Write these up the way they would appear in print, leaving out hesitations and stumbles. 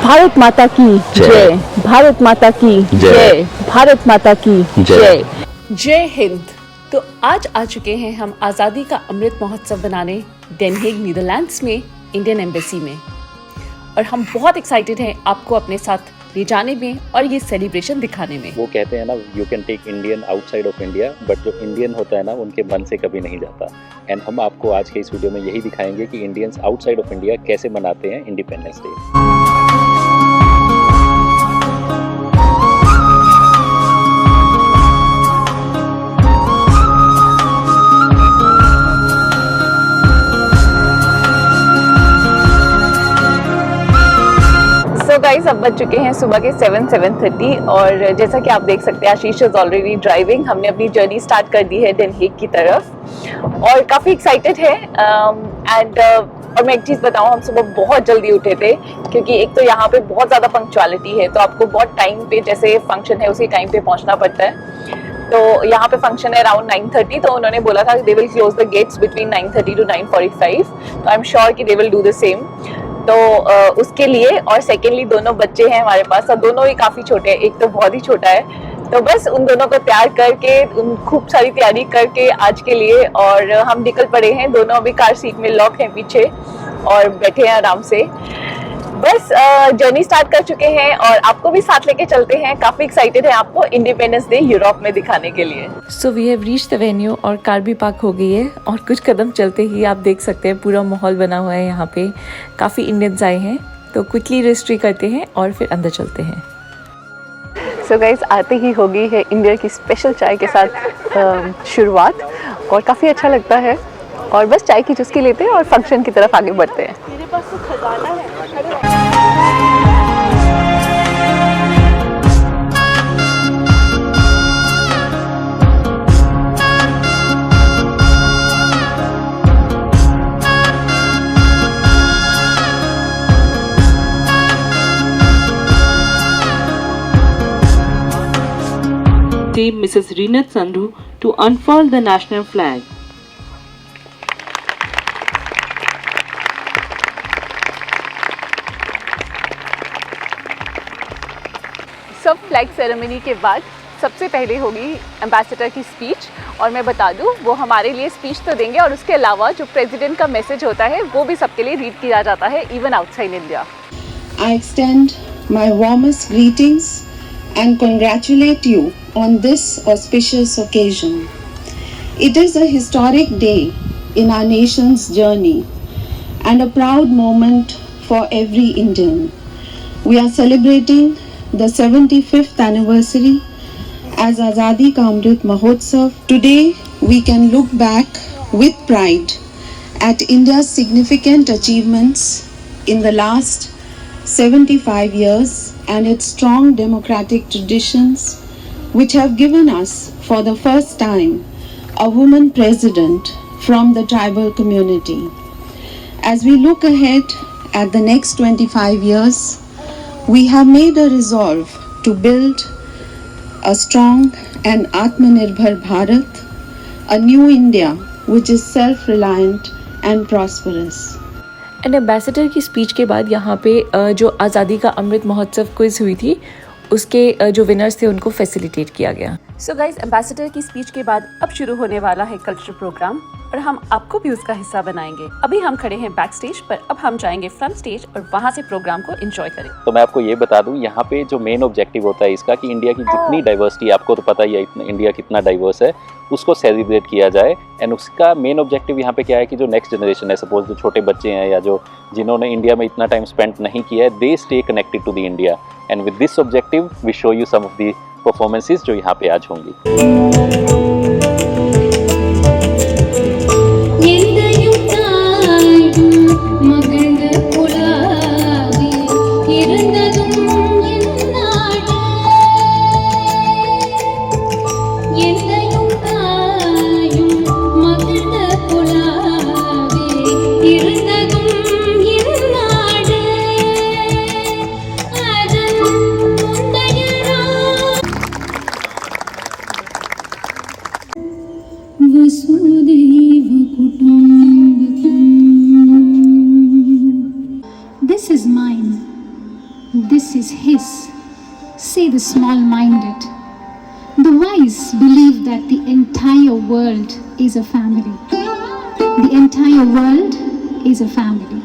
भारत माता की जय, भारत माता की जय, भारत माता की जय। जय हिंद। तो आज आ चुके हैं हम आज़ादी का अमृत महोत्सव बनाने डेन हेग नीदरलैंड्स में इंडियन एम्बेसी में, और हम बहुत एक्साइटेड हैं आपको अपने साथ ले जाने में और ये सेलिब्रेशन दिखाने में। वो कहते हैं ना, you can take Indian outside of India, but जो इंडियन होता है ना उनके मन से कभी नहीं जाता। एंड हम आपको आज के इस वीडियो में यही दिखाएंगे कि इंडियंस आउटसाइड ऑफ इंडिया कैसे मनाते हैं इंडिपेंडेंस डे। तो गाइस अब बज चुके हैं सुबह के 7:30 और जैसा कि आप देख सकते हैं आशीष इज ऑलरेडी ड्राइविंग। हमने अपनी जर्नी स्टार्ट कर दी है डेन हेग की तरफ और काफ़ी एक्साइटेड है। और मैं एक चीज़ बताऊं, हम सुबह बहुत जल्दी उठे थे क्योंकि एक तो यहाँ पे बहुत ज़्यादा पंक्चुअलिटी है, तो आपको बहुत टाइम पे, जैसे फंक्शन है उसी टाइम पे पहुँचना पड़ता है। तो यहाँ पे फंक्शन है अराउंड 9:30, तो उन्होंने बोला था they will close the gates between 9:30 to 9:45, तो आई एम श्योर कि they will do the same. तो उसके लिए, और सेकेंडली दोनों बच्चे हैं हमारे पास और दोनों ही काफ़ी छोटे हैं, एक तो बहुत ही छोटा है, तो बस उन दोनों को तैयार करके, खूब सारी तैयारी करके आज के लिए, और हम निकल पड़े हैं। दोनों अभी कार सीट में लॉक हैं पीछे और बैठे हैं आराम से। बस जर्नी स्टार्ट कर चुके हैं और आपको भी साथ लेके चलते हैं। काफ़ी एक्साइटेड है आपको इंडिपेंडेंस डे यूरोप में दिखाने के लिए। So we have reached the venue और कार भी पार्क हो गई है और कुछ कदम चलते ही आप देख सकते हैं पूरा माहौल बना हुआ है। यहाँ पे काफ़ी इंडियंस आए हैं, तो क्विकली रजिस्ट्री करते हैं और फिर अंदर चलते हैं। सो गाइस आते ही हो गई है इंडिया की स्पेशल चाय के साथ शुरुआत, और काफ़ी अच्छा लगता है। और बस चाय की चुस्की लेते हैं और फंक्शन की तरफ आगे बढ़ते हैं। मेरे पास तो खजाना है। Team Mrs. Reenat Sandhu to unfurl the national flag. सब फ्लैग सेरेमनी के बाद सबसे पहले होगी एम्बेसडर की स्पीच, और मैं बता दूं वो हमारे लिए स्पीच तो देंगे, और उसके अलावा जो प्रेसिडेंट का मैसेज होता है वो भी सबके लिए रीड किया जाता है, even outside India. I extend my warmest greetings and congratulate you on this auspicious occasion. It is a historic day in our nation's journey and a proud moment for every Indian. We are celebrating the 75th anniversary as Azadi Ka Amrit Mahotsav. Today we can look back with pride at India's significant achievements in the last 75 years and its strong democratic traditions, which have given us for the first time a woman president from the tribal community. As we look ahead at the next 25 years, we have made a resolve to build a strong and Atmanirbhar Bharat, a new India which is self-reliant and prosperous. And ambassador की speech के बाद यहाँ पे जो आज़ादी का Amrit Mahotsav quiz हुई थी उसके जो विनर्स थे उनको फैसिलिटेट किया गया। सो गाइस एम्बेसडर की स्पीच के बाद अब शुरू होने वाला है कल्चरल प्रोग्राम, और हम आपको भी उसका हिस्सा बनाएंगे। अभी हम खड़े हैं बैक स्टेज पर, अब हम जाएंगे फ्रंट स्टेज और वहाँ से प्रोग्राम को एंजॉय करें। तो मैं आपको ये बता दूं, यहाँ पे जो मेन ऑब्जेक्टिव होता है इसका कि इंडिया की जितनी डाइवर्सिटी, आपको तो पता ही है इंडिया कितना डाइवर्स है, उसको सेलिब्रेट किया जाए। एंड उसका मेन ऑब्जेक्टिव यहाँ पे क्या है कि जो नेक्स्ट जनरेशन है, सपोज जो छोटे बच्चे हैं या जो जिन्होंने इंडिया में इतना टाइम स्पेंड नहीं किया है, they stay connected to the India. And with this objective we show you some of the performances जो यहाँ पे आज होंगी। this is his. Say the small-minded. The wise believe that the entire world is a family. The entire world is a family.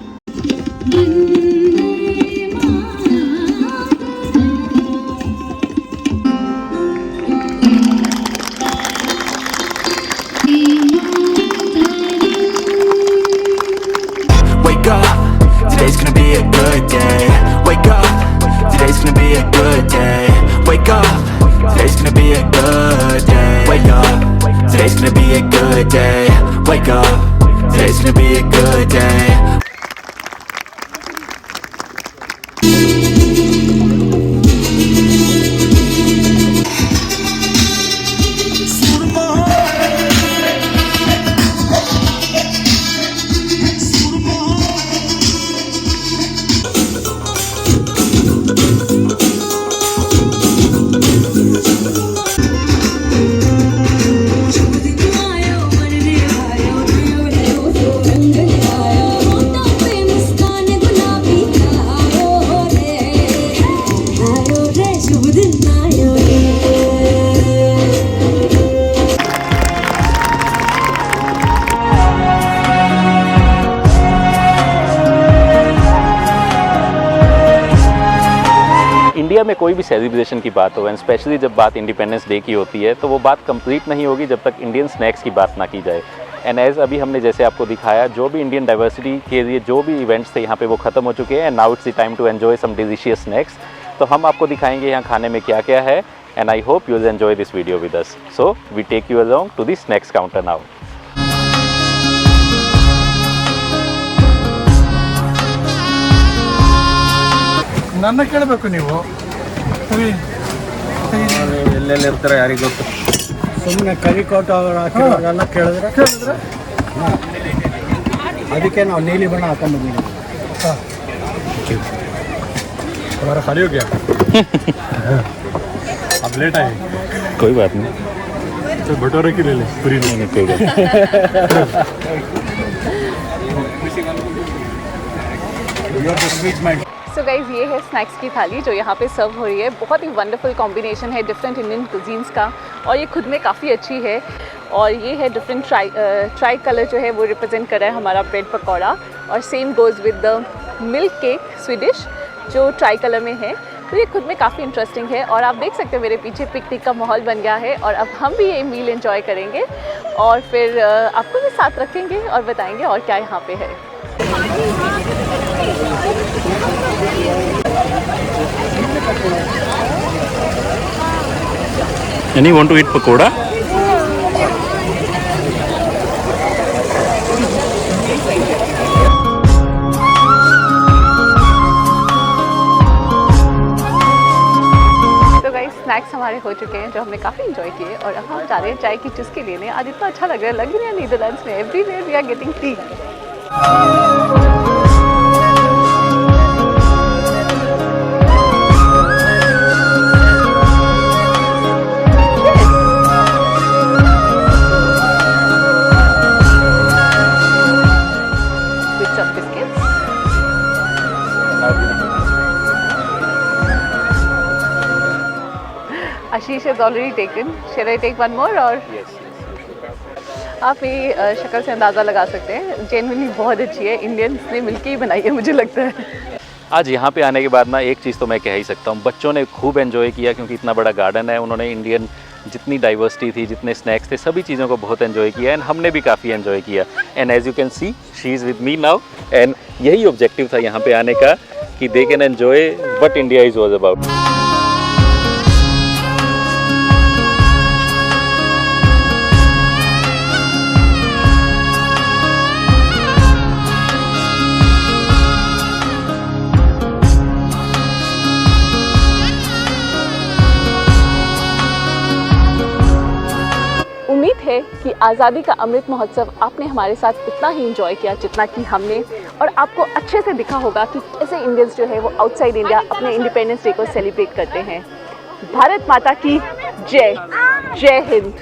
Wake up, today's gonna be a good day. Wake up, today's gonna be a good day. Wake up, today's gonna be a good day. Wake up, today's gonna be a good day. Wake up, today's gonna be a good day. India में कोई भी celebration की बात हो and specially जब बात independence day की होती है तो वो बात कंप्लीट नहीं होगी जब तक इंडियन स्नैक्स की बात ना की जाए। एंड एज अभी हमने जैसे आपको दिखाया, जो भी इंडियन डाइवर्सिटी के लिए जो भी इवेंट्स थे यहाँ पे वो ख़त्म हो चुके हैं and now it's the time to enjoy some delicious snacks. तो हम आपको दिखाएंगे यहाँ खाने में क्या क्या है and I hope you will enjoy this video with us. So we take you along to the snacks counter now. ನನ್ನ ಕೇಳಬೇಕು ನೀವು ಎಲ್ಲೆಲ್ಲಿ ಇರ್ತಾರೆ ಯಾರಿಗೆ ಗೊತ್ತು. ಸುಮ್ಮನೆ ಕರಿಕೋಟ ಅವರು ಹಾಕಿರೋರೆಲ್ಲ ಕೇಳಿದ್ರೆ ಅದಕ್ಕೆ ನಾವು ನೀಲಿ ಬಣ್ಣ ಹಾಕೊಂಡ್ಬಂದಿದ್ದೀವಿ. हमारा खाली हो गया अब लेट आए कोई बात नहीं, तो भटोरे की ले ले पूरी नहीं कोई बात नहीं. सो गाइज ये है स्नैक्स की थाली जो यहाँ पे सर्व हो रही है। बहुत ही वंडरफुल कॉम्बिनेशन है डिफरेंट इंडियन कुजीन्स का और ये खुद में काफ़ी अच्छी है। और ये है डिफरेंट ट्राई कलर जो है वो रिप्रेजेंट कर रहा है हमारा ब्रेड पकौड़ा और same goes with the milk cake Swedish जो ट्राई कलर में है। तो ये खुद में काफ़ी इंटरेस्टिंग है और आप देख सकते हैं मेरे पीछे पिकनिक का माहौल बन गया है और अब हम भी ये मील एंजॉय करेंगे और फिर आपको भी साथ रखेंगे और बताएंगे और क्या यहाँ पे है। Any want to eat pakoda? Snacks हमारे हो चुके हैं जो हमने काफ़ी इंजॉय किए और अब हम जा रहे हैं चाय की चुस्की लेने। आज इतना अच्छा लग रहा है, लग रहा है नीदरलैंड्स में everywhere we are getting tea. With some biscuits. Ashish has already taken. Shall I take one more or? Yes. आप ये शक्ल से अंदाज़ा लगा सकते हैं, जेन्युइनली बहुत अच्छी है। इंडियंस ने मिलके ही बनाई है मुझे लगता है। आज यहाँ पे आने के बाद ना एक चीज़ तो मैं कह ही सकता हूँ, बच्चों ने खूब एंजॉय किया क्योंकि इतना बड़ा गार्डन है। उन्होंने इंडियन जितनी डाइवर्सिटी थी, जितने स्नैक्स थे, सभी चीज़ों को बहुत एंजॉय किया एंड हमने भी काफ़ी एंजॉय किया। And as you can see she is with me now and यही ऑब्जेक्टिव था यहाँ पे आने का कि they can enjoy what India is all about. उम्मीद है कि आज़ादी का अमृत महोत्सव आपने हमारे साथ उतना ही एंजॉय किया जितना कि हमने, और आपको अच्छे से दिखा होगा कि कैसे इंडियंस जो है वो आउटसाइड इंडिया अपने इंडिपेंडेंस डे को सेलिब्रेट करते हैं। भारत माता की जय, जय हिंद।